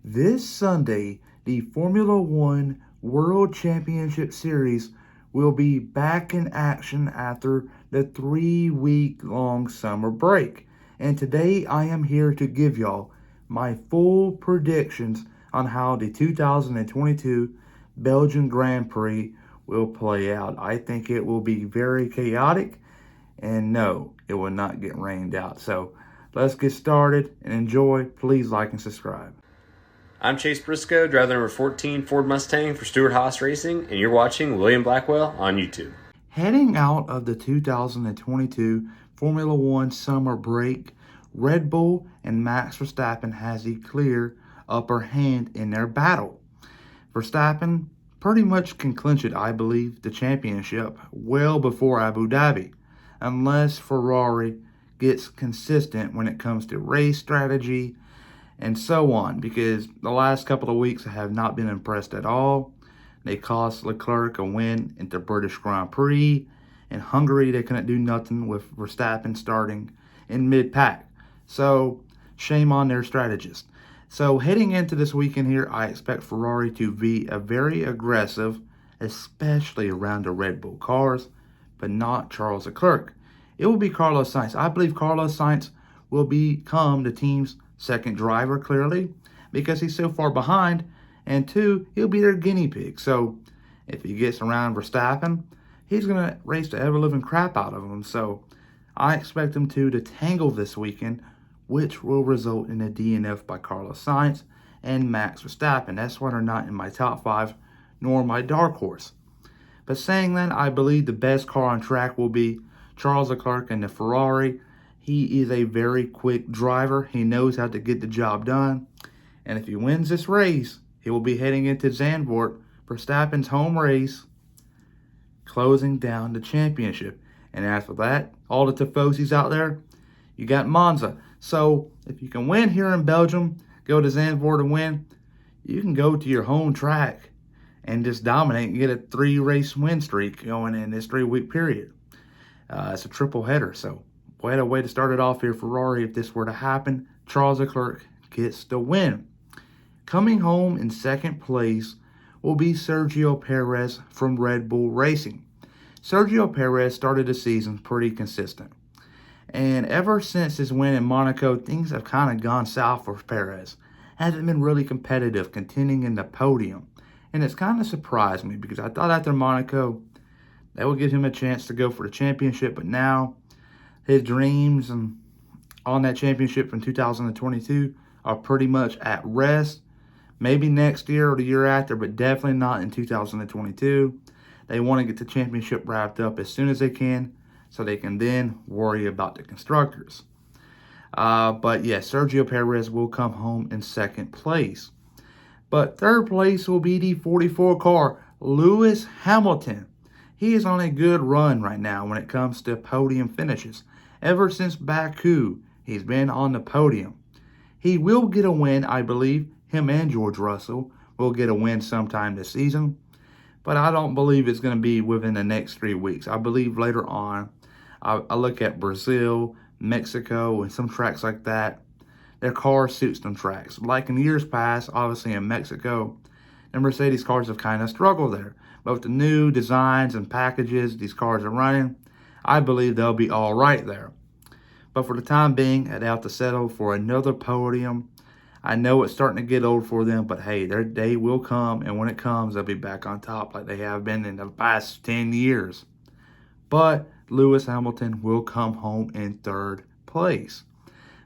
This Sunday, the Formula One World Championship Series will be back in action after the 3 week long summer break. And today I am here to give y'all my full predictions on how the 2022 Belgian Grand Prix will play out. I think it will be very chaotic, and no, it will not get rained out. So let's get started and enjoy. Please like and subscribe. I'm Chase Briscoe, driver number 14 Ford Mustang for Stewart Haas Racing, and you're watching William Blackwell on YouTube. Heading out of the 2022 Formula One summer break, Red Bull and Max Verstappen has a clear upper hand in their battle. Verstappen pretty much can clinch it, I believe, the championship well before Abu Dhabi, unless Ferrari gets consistent when it comes to race strategy and so on, because the last couple of weeks I have not been impressed at all. They cost Leclerc a win at the British Grand Prix. In Hungary, they couldn't do nothing with Verstappen starting in mid-pack. So, shame on their strategist. So, heading into this weekend here, I expect Ferrari to be a very aggressive, especially around the Red Bull cars, but not Charles Leclerc. It will be Carlos Sainz. I believe Carlos Sainz will become the team's second driver, clearly, because he's so far behind. And two, he'll be their guinea pig. So if he gets around Verstappen, he's going to race the ever-living crap out of him. So I expect him to tangle this weekend, which will result in a DNF by Carlos Sainz and Max Verstappen. That's why they're not in my top five, nor my dark horse. But saying that, I believe the best car on track will be Charles Leclerc and the Ferrari. He is a very quick driver. He knows how to get the job done. And if he wins this race, he will be heading into Zandvoort, Verstappen's home race, closing down the championship. And after that, all the Tifosis out there, you got Monza. So if you can win here in Belgium, go to Zandvoort and win, you can go to your home track and just dominate and get a 3-race win streak going in this 3-week period. It's a triple header, so what a way to start it off here, Ferrari. If this were to happen, Charles Leclerc gets the win. Coming home in second place will be Sergio Perez from Red Bull Racing. Sergio Perez started the season pretty consistent. And ever since his win in Monaco, things have kind of gone south for Perez. Hasn't been really competitive, contending in the podium. And it's kind of surprised me because I thought after Monaco, that would give him a chance to go for the championship. But now, his dreams and on that championship from 2022 are pretty much at rest. Maybe next year or the year after, but definitely not in 2022. They want to get the championship wrapped up as soon as they can so they can then worry about the constructors. But yes, Sergio Perez will come home in second place. But third place will be the 44 car, Lewis Hamilton. He is on a good run right now when it comes to podium finishes. Ever since Baku, he's been on the podium. He will get a win, I believe. Him and George Russell will get a win sometime this season. But I don't believe it's going to be within the next 3 weeks. I believe later on. I look at Brazil, Mexico, and some tracks like that. Their car suits them tracks. Like in years past, obviously in Mexico, the Mercedes cars have kind of struggled there. But with the new designs and packages these cars are running, I believe they'll be all right there. But for the time being, I'd have to settle for another podium. I know it's starting to get old for them, but hey, their day will come, and when it comes, they'll be back on top like they have been in the past 10 years. But Lewis Hamilton will come home in third place.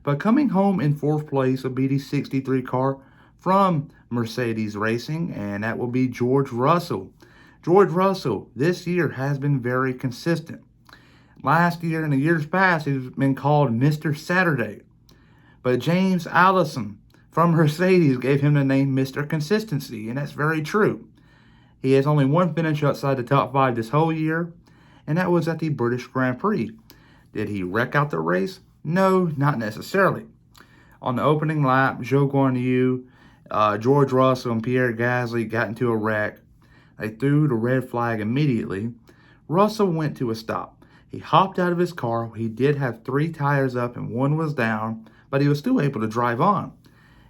But coming home in fourth place will be the 63 car from Mercedes Racing, and that will be George Russell. George Russell this year has been very consistent. Last year and the years past, he's been called Mr. Saturday. But James Allison from Mercedes gave him the name Mr. Consistency, and that's very true. He has only one finish outside the top 5 this whole year, and that was at the British Grand Prix. Did he wreck out the race? No, not necessarily. On the opening lap, Zhou Guanyu, George Russell, and Pierre Gasly got into a wreck. They threw the red flag immediately. Russell went to a stop. He hopped out of his car. He did have 3 tires up and 1 was down, but he was still able to drive on.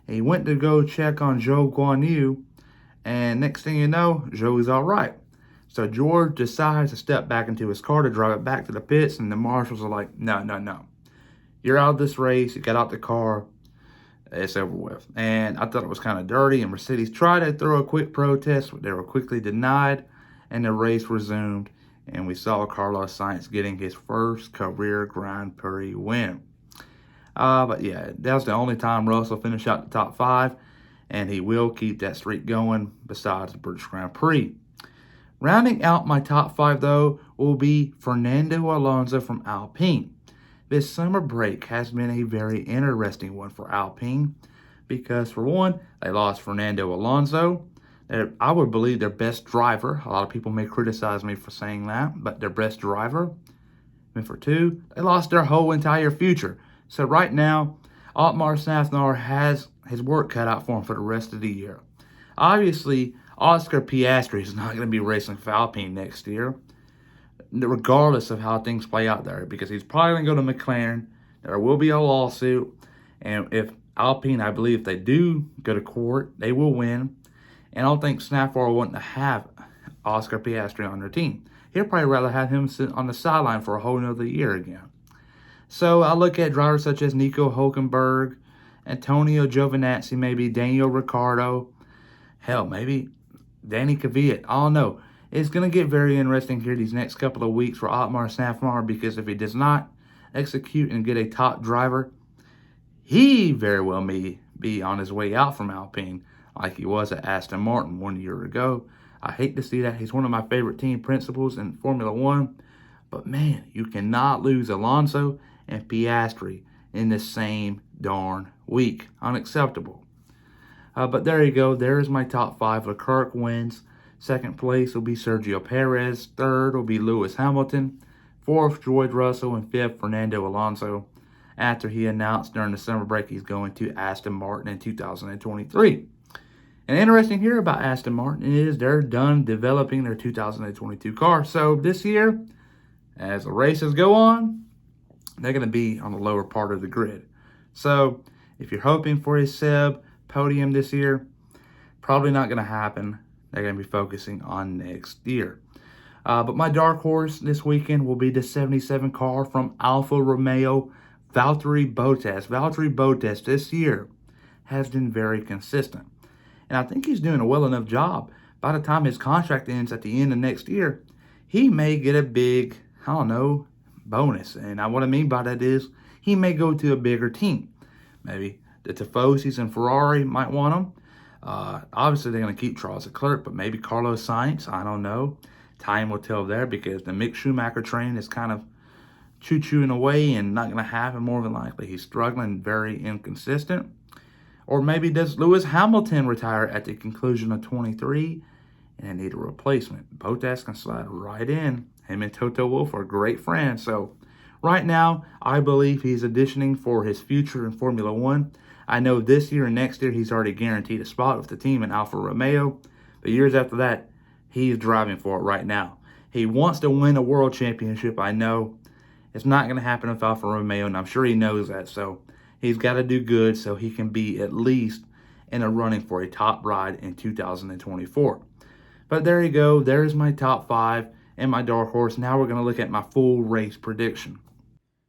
He went to go check on Zhou Guanyu, and next thing you know, Zhou's all right. So George decides to step back into his car to drive it back to the pits, and the marshals are like, no, no, no. You're out of this race. You got out the car. It's over with. And I thought it was kind of dirty, and Mercedes tried to throw a quick protest, but they were quickly denied, and the race resumed, and we saw Carlos Sainz getting his first career Grand Prix win. But yeah, that was the only time Russell finished out the top 5, and he will keep that streak going besides the British Grand Prix. Rounding out my top 5, though, will be Fernando Alonso from Alpine. This summer break has been a very interesting one for Alpine because, for one, they lost Fernando Alonso. I would believe their best driver. A lot of people may criticize me for saying that, but their best driver. And for 2, they lost their whole entire future. So right now, Otmar Szafnauer has his work cut out for him for the rest of the year. Obviously, Oscar Piastri is not going to be racing for Alpine next year, regardless of how things play out there, because he's probably going to go to McLaren. There will be a lawsuit, and if Alpine, I believe, if they do go to court, they will win. And I don't think Szafnauer will want to have Oscar Piastri on their team. He'll probably rather have him sit on the sideline for a whole nother year again. So I look at drivers such as Nico Hülkenberg, Antonio Giovinazzi, maybe Daniel Ricciardo, hell, maybe Danny Kvyat. I don't know. It's going to get very interesting here these next couple of weeks for Otmar Szafnauer, because if he does not execute and get a top driver, he very well may be on his way out from Alpine like he was at Aston Martin 1 year ago. I hate to see that. He's one of my favorite team principals in Formula One. But man, you cannot lose Alonso and Piastri in the same darn week. Unacceptable. But there you go. There's my top 5. Leclerc wins. Second place will be Sergio Perez. Third will be Lewis Hamilton. Fourth, George Russell. And fifth, Fernando Alonso, after he announced during the summer break he's going to Aston Martin in 2023. And interesting here about Aston Martin is they're done developing their 2022 car. So this year, as the races go on, they're going to be on the lower part of the grid. So if you're hoping for a Seb podium this year, probably not going to happen. They're going to be focusing on next year. But my dark horse this weekend will be the 77 car from Alfa Romeo, Valtteri Bottas. Valtteri Bottas this year has been very consistent. And I think he's doing a well enough job. By the time his contract ends at the end of next year, he may get a big, I don't know, bonus. And what I mean by that is he may go to a bigger team. Maybe the Tifosis and Ferrari might want him. Obviously, they're going to keep Charles Leclerc, but maybe Carlos Sainz. I don't know. Time will tell there, because the Mick Schumacher train is kind of choo-chooing away and not going to happen more than likely. He's struggling, very inconsistent. Or maybe does Lewis Hamilton retire at the conclusion of 23 and they need a replacement? Bottas can slide right in. Him and Toto Wolff are great friends. So right now, I believe he's auditioning for his future in Formula One. I know this year and next year he's already guaranteed a spot with the team in Alfa Romeo. The years after that, he's driving for it right now. He wants to win a world championship. I know it's not going to happen with Alfa Romeo, and I'm sure he knows that. So he's got to do good so he can be at least in a running for a top ride in 2024. But there you go. There's my top 5 and my dark horse. Now we're going to look at my full race prediction.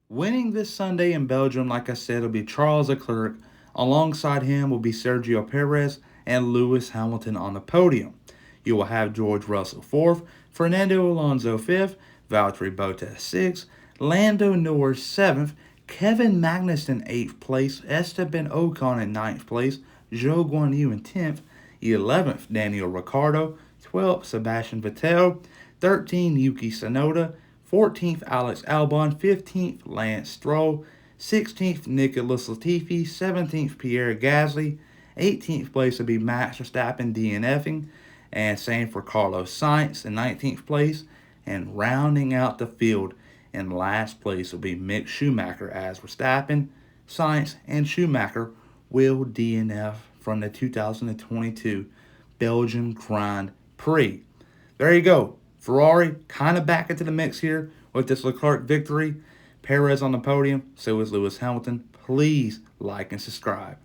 Winning this Sunday in Belgium, like I said, will be Charles Leclerc. Alongside him will be Sergio Perez and Lewis Hamilton on the podium. You will have George Russell 4th, Fernando Alonso 5th, Valtteri Bottas 6th, Lando Norris 7th, Kevin Magnussen 8th place, Esteban Ocon in 9th place, Zhou Guanyu in 10th, 11th Daniel Ricciardo, 12th Sebastian Vettel, 13th Yuki Tsunoda, 14th Alex Albon, 15th Lance Stroll, 16th Nicholas Latifi, 17th Pierre Gasly, 18th place will be Max Verstappen DNFing, and same for Carlos Sainz in 19th place, and rounding out the field in last place will be Mick Schumacher, as Verstappen, Sainz, and Schumacher will DNF from the 2022 Belgian Grand Prix. There you go. Ferrari kind of back into the mix here with this Leclerc victory. Perez on the podium, so is Lewis Hamilton. Please like and subscribe.